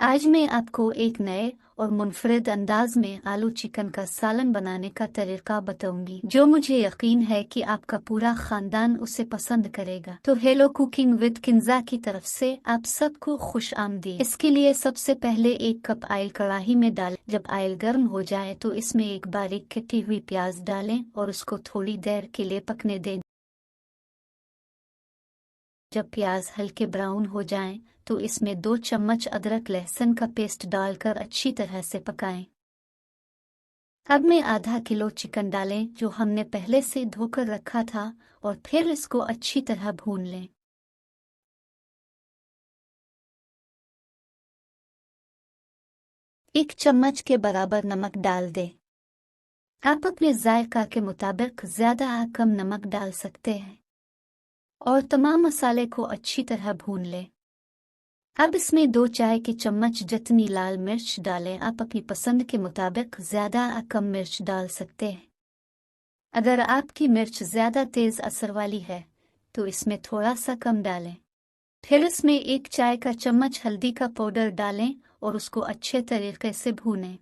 आज मैं आपको एक नए और मुनफरिद अंदाज में आलू चिकन का सालन बनाने का तरीका बताऊंगी, जो मुझे यकीन है कि आपका पूरा खानदान उसे पसंद करेगा। तो हेलो कुकिंग विद किंजा की तरफ से आप सबको खुश आमदीद। इसके लिए सबसे पहले 1 कप ऑयल कढ़ाई में डालें। जब ऑयल गर्म हो जाए तो इसमें एक बारीक कटी हुई प्याज डालें और उसको थोड़ी देर के लिए पकने दें। जब प्याज हल्के ब्राउन हो जाएं, तो इसमें 2 चम्मच अदरक लहसुन का पेस्ट डालकर अच्छी तरह से पकाएं। अब में आधा किलो चिकन डालें जो हमने पहले से धोकर रखा था और फिर इसको अच्छी तरह भून लें। एक चम्मच के बराबर नमक डाल दें। आप अपने जायका के मुताबिक ज्यादा या कम नमक डाल सकते हैं और तमाम मसाले को अच्छी तरह भून लें। अब इसमें 2 चाय के चम्मच जितनी लाल मिर्च डालें। आप अपनी पसंद के मुताबिक ज्यादा या कम मिर्च डाल सकते हैं। अगर आपकी मिर्च ज्यादा तेज असर वाली है तो इसमें थोड़ा सा कम डालें। फिर इसमें 1 चाय का चम्मच हल्दी का पाउडर डालें और उसको अच्छे तरीके से भूनें।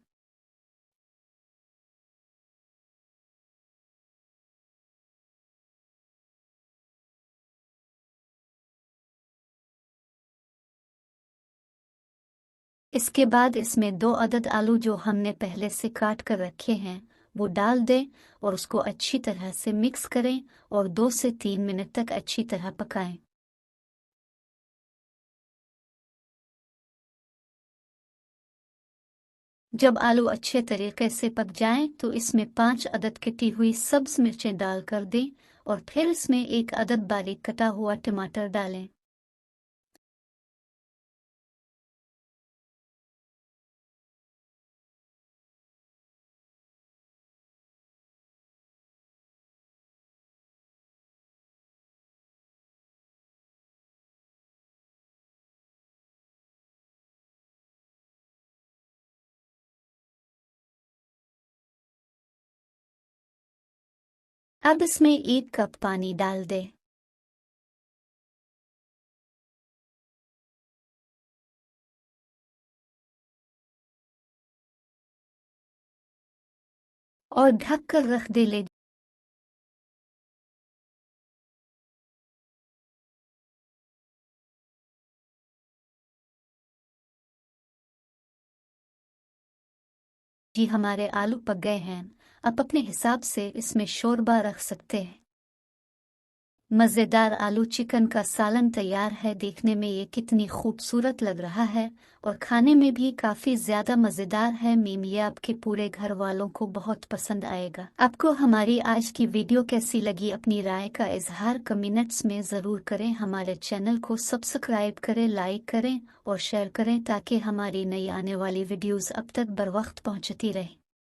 इसके बाद इसमें 2 अदद आलू जो हमने पहले से काट कर रखे हैं वो डाल दें और उसको अच्छी तरह से मिक्स करें और 2 से 3 मिनट तक अच्छी तरह पकाएं। जब आलू अच्छे तरीके से पक जाएं तो इसमें 5 अदद कटी हुई सब्ज मिर्चें डालकर दें और फिर इसमें 1 अदद बारीक कटा हुआ टमाटर डालें। अब इसमें 1 कप पानी डाल दें। और ढक कर रख दे ले। जी हमारे आलू पक गए हैं। आप अपने हिसाब से इसमें शोरबा रख सकते हैं। मज़ेदार आलू चिकन का सालन तैयार है। देखने में ये कितनी खूबसूरत लग रहा है और खाने में भी काफ़ी ज़्यादा मज़ेदार है। ये आपके पूरे घर वालों को बहुत पसंद आएगा। आपको हमारी आज की वीडियो कैसी लगी, अपनी राय का इजहार कमेंट्स में ज़रूर करें। हमारे चैनल को सब्सक्राइब करें, लाइक करें और शेयर करें ताकि हमारी नई आने वाली वीडियोज़ अब तक बर वक्त पहुँचती रहें।